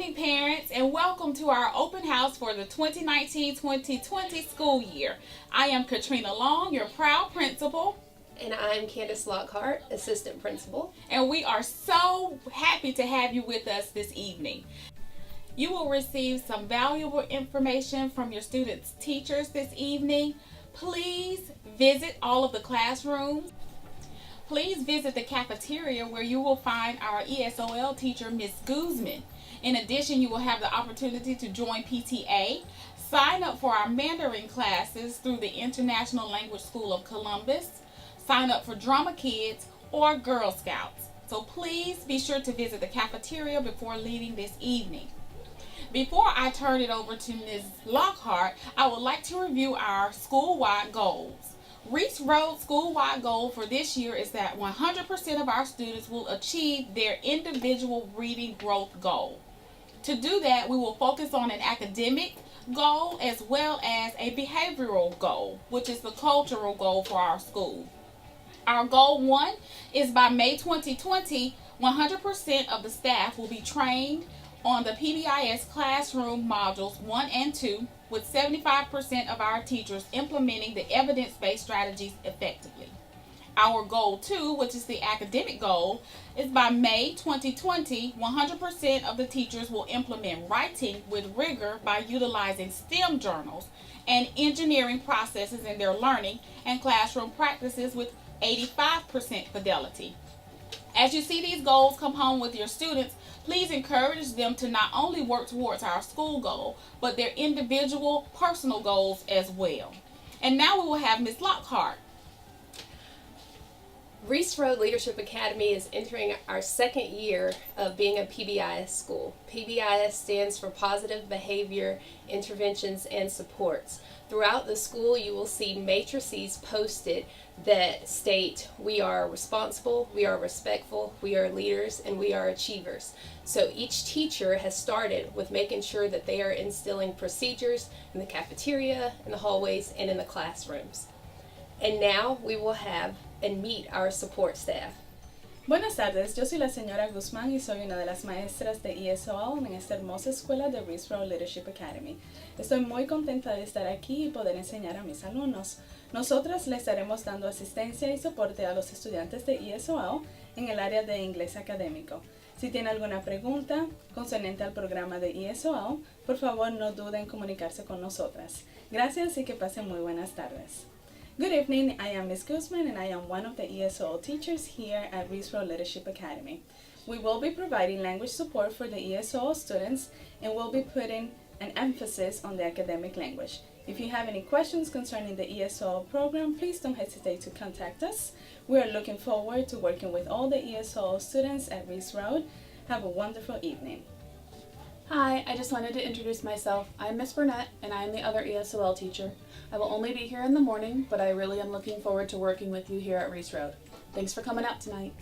evening, parents, and welcome to our open house for the 2019-2020 school year. I am Katrina Long, your proud principal. And I'm Candace Lockhart, assistant principal. And we are so happy to have you with us this evening. You will receive some valuable information from your students' teachers this evening. Please visit all of the classrooms. Please visit the cafeteria where you will find our ESOL teacher, Ms. Guzman. In addition, you will have the opportunity to join PTA, sign up for our Mandarin classes through the International Language School of Columbus, sign up for Drama Kids or Girl Scouts. So please be sure to visit the cafeteria before leaving this evening. Before I turn it over to Ms. Lockhart, I would like to review our school-wide goals. Reese Road school-wide goal for this year is that 100% of our students will achieve their individual reading growth goal. To do that, we will focus on an academic goal as well as a behavioral goal, which is the cultural goal for our school. Our goal 1 is by May 2020, 100% of the staff will be trained on the PBIS classroom modules 1 and 2, with 75% of our teachers implementing the evidence-based strategies effectively. Our goal 2, which is the academic goal, is by May 2020, 100% of the teachers will implement writing with rigor by utilizing STEM journals and engineering processes in their learning and classroom practices with 85% fidelity. As you see these goals come home with your students, please encourage them to not only work towards our school goal, but their individual personal goals as well. And now we will have Ms. Lockhart. Reese Road Leadership Academy is entering our second year of being a PBIS school. PBIS stands for Positive Behavior Interventions and Supports. Throughout the school, you will see matrices posted that state we are responsible, we are respectful, we are leaders, and we are achievers. So each teacher has started with making sure that they are instilling procedures in the cafeteria, in the hallways, and in the classrooms. And now we will have and meet our support staff. Buenas tardes, yo soy la señora Guzmán y soy una de las maestras de ESOL en esta hermosa escuela de Reese Road Leadership Academy. Estoy muy contenta de estar aquí y poder enseñar a mis alumnos. Nosotras les estaremos dando asistencia y soporte a los estudiantes de ESOL en el área de inglés académico. Si tiene alguna pregunta concerniente al programa de ESOL, por favor no duden en comunicarse con nosotras. Gracias y que pasen muy buenas tardes. Good evening, I am Ms. Guzman and I am one of the ESOL teachers here at Reese Road Leadership Academy. We will be providing language support for the ESOL students and will be putting an emphasis on the academic language. If you have any questions concerning the ESOL program, please don't hesitate to contact us. We are looking forward to working with all the ESOL students at Reese Road. Have a wonderful evening. Hi, I just wanted to introduce myself. I'm Miss Burnett, and I am the other ESOL teacher. I will only be here in the morning, but I really am looking forward to working with you here at Reese Road. Thanks for coming out tonight.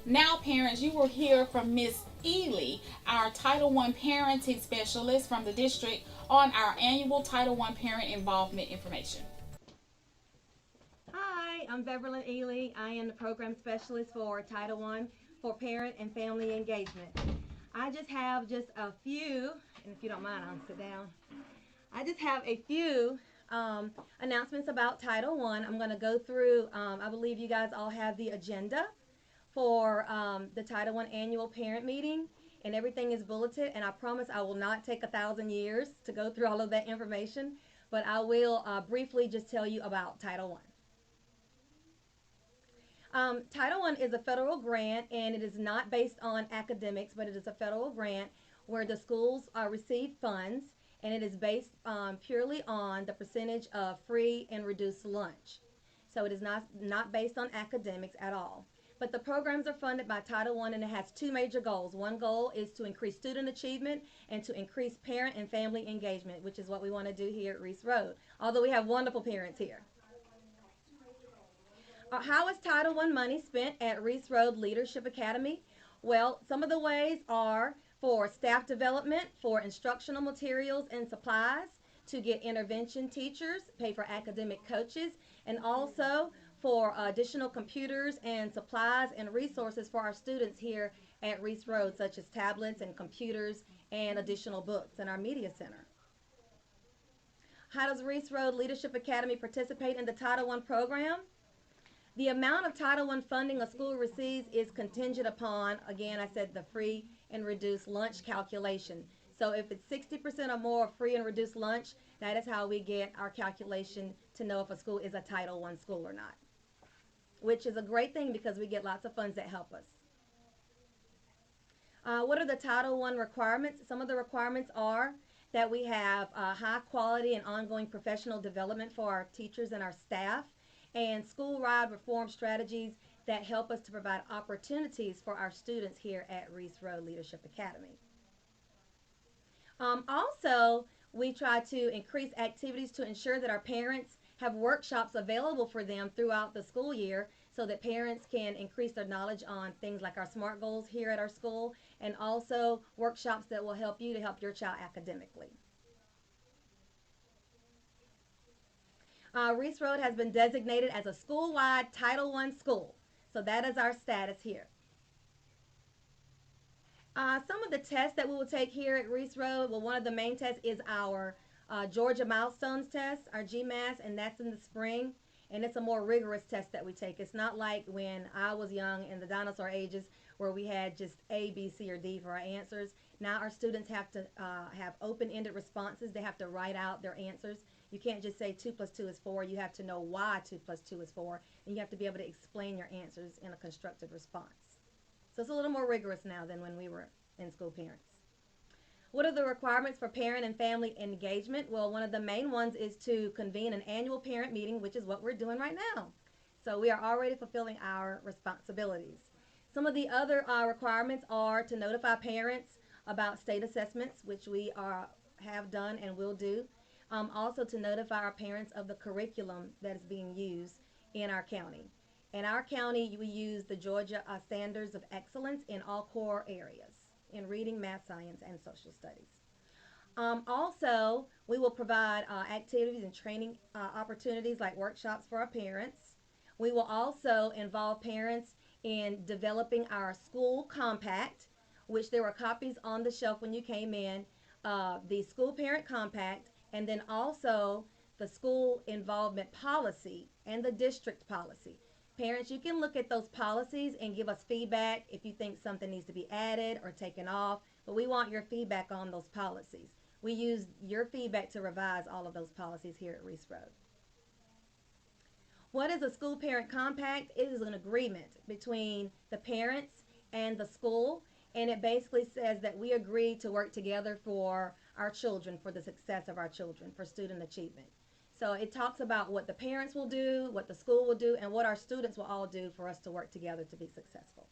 Now, parents, you will hear from Miss Ely, our Title I parenting specialist from the district, on our annual Title I parent involvement information. Hi, I'm Beverly Ely. I am the program specialist for Title I for parent and family engagement. I just have a few, and if you don't mind, I'll sit down. I just have a few announcements about Title I. I'm going to go through, I believe you guys all have the agenda for the Title I annual parent meeting, and everything is bulleted, and I promise I will not take 1,000 years to go through all of that information, but I will briefly just tell you about Title I. Title I is a federal grant, and it is not based on academics, but it is a federal grant where the schools receive funds, and it is based purely on the percentage of free and reduced lunch. So it is not based on academics at all. But the programs are funded by Title I, and it has two major goals. One goal is to increase student achievement and to increase parent and family engagement, which is what we want to do here at Reese Road, although we have wonderful parents here. How is Title I money spent at Reese Road Leadership Academy? Well, some of the ways are for staff development, for instructional materials and supplies, to get intervention teachers, pay for academic coaches, and also for additional computers and supplies and resources for our students here at Reese Road, such as tablets and computers and additional books in our media center. How does Reese Road Leadership Academy participate in the Title I program? The amount of Title I funding a school receives is contingent upon, again, I said the free and reduced lunch calculation. So if it's 60% or more free and reduced lunch, that is how we get our calculation to know if a school is a Title I school or not, which is a great thing because we get lots of funds that help us. What are the Title I requirements? Some of the requirements are that we have high quality and ongoing professional development for our teachers and our staff, and school-wide reform strategies that help us to provide opportunities for our students here at Reese Road Leadership Academy. Also, we try to increase activities to ensure that our parents have workshops available for them throughout the school year so that parents can increase their knowledge on things like our SMART goals here at our school, and also workshops that will help you to help your child academically. Reese Road has been designated as a school-wide Title I school. So that is our status here. Some of the tests that we will take here at Reese Road, well, one of the main tests is our Georgia Milestones test, our GMAS, and that's in the spring. And it's a more rigorous test that we take. It's not like when I was young in the dinosaur ages where we had just A, B, C, or D for our answers. Now our students have to have open-ended responses. They have to write out their answers. You can't just say 2 plus 2 is 4. You have to know why 2 plus 2 is 4. And you have to be able to explain your answers in a constructive response. So it's a little more rigorous now than when we were in school parents. What are the requirements for parent and family engagement? Well, one of the main ones is to convene an annual parent meeting, which is what we're doing right now. So we are already fulfilling our responsibilities. Some of the other requirements are to notify parents about state assessments, which we have done and will do. Also to notify our parents of the curriculum that is being used in our county. In our county, we use the Georgia Standards of Excellence in all core areas, in reading, math, science, and social studies. Also, we will provide activities and training opportunities like workshops for our parents. We will also involve parents in developing our school compact, which there were copies on the shelf when you came in, the school parent compact, and then also the school involvement policy and the district policy. Parents, you can look at those policies and give us feedback if you think something needs to be added or taken off, but we want your feedback on those policies. We use your feedback to revise all of those policies here at Reese Road. What is a school parent compact? It is an agreement between the parents and the school, and it basically says that we agree to work together for our children, for the success of our children, for student achievement. So it talks about what the parents will do, what the school will do, and what our students will all do for us to work together to be successful.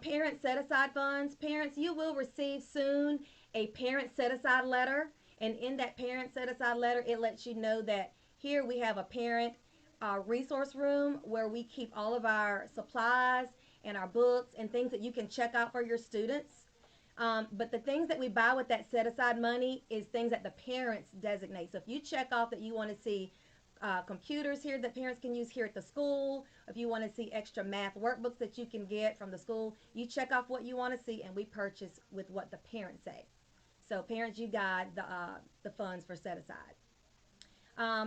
Parent set-aside funds. Parents, you will receive soon a parent set-aside letter, and in that parent set-aside letter, it lets you know that here we have a parent resource room where we keep all of our supplies and our books and things that you can check out for your students. But the things that we buy with that set aside money is things that the parents designate. So if you check off that you want to see computers here that parents can use here at the school, if you want to see extra math workbooks that you can get from the school, you check off what you want to see and we purchase with what the parents say. So parents, you guide the funds for set aside.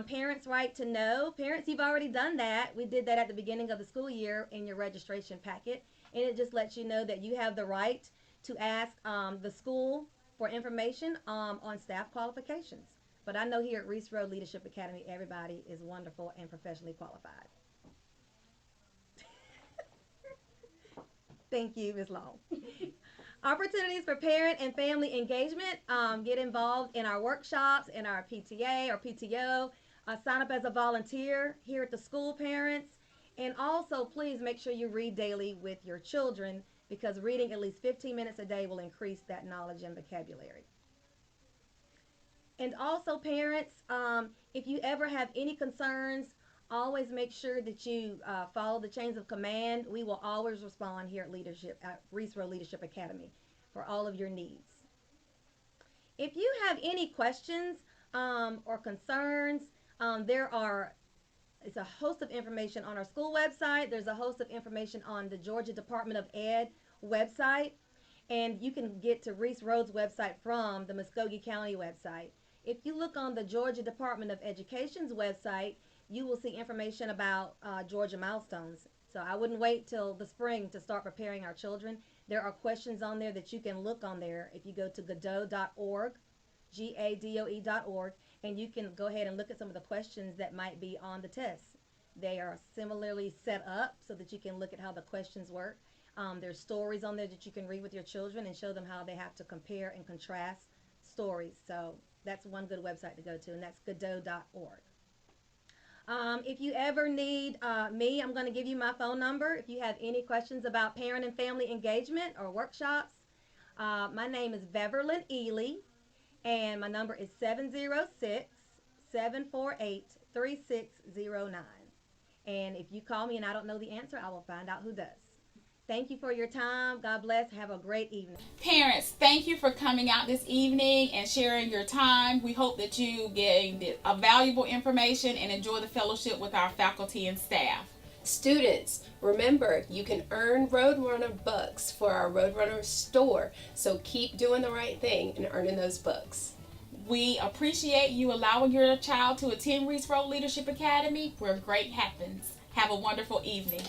Parents' right to know. Parents, you've already done that. We did that at the beginning of the school year in your registration packet. And it just lets you know that you have the right to ask the school for information on staff qualifications. But I know here at Reese Road Leadership Academy, everybody is wonderful and professionally qualified. Thank you, Ms. Long. Opportunities for parent and family engagement. Get involved in our workshops, in our PTA or PTO. Sign up as a volunteer here at the school, parents. And also, please make sure you read daily with your children because reading at least 15 minutes a day will increase that knowledge and vocabulary. And also, parents, if you ever have any concerns, always make sure that you follow the chains of command. We will always respond here at Reese Road Leadership Academy for all of your needs. If you have any questions or concerns, it's a host of information on our school website. There's a host of information on the Georgia Department of Ed website, and you can get to Reese Road's website from the Muskogee County website. If you look on the Georgia Department of Education's website, you will see information about Georgia milestones. So I wouldn't wait till the spring to start preparing our children. There are questions on there that you can look on there if you go to Gadoe.org, GADOE.org, and you can go ahead and look at some of the questions that might be on the test. They are similarly set up so that you can look at how the questions work. There's stories on there that you can read with your children and show them how they have to compare and contrast stories. So that's one good website to go to, and that's Gadoe.org. If you ever need me, I'm going to give you my phone number. If you have any questions about parent and family engagement or workshops, my name is Beverlyn Ely, and my number is 706-748-3609. And if you call me and I don't know the answer, I will find out who does. Thank you for your time. God bless. Have a great evening. Parents, thank you for coming out this evening and sharing your time. We hope that you gained valuable information and enjoy the fellowship with our faculty and staff. Students, remember, you can earn Roadrunner bucks for our Roadrunner store, so keep doing the right thing and earning those bucks. We appreciate you allowing your child to attend Reese Road Leadership Academy, where great happens. Have a wonderful evening.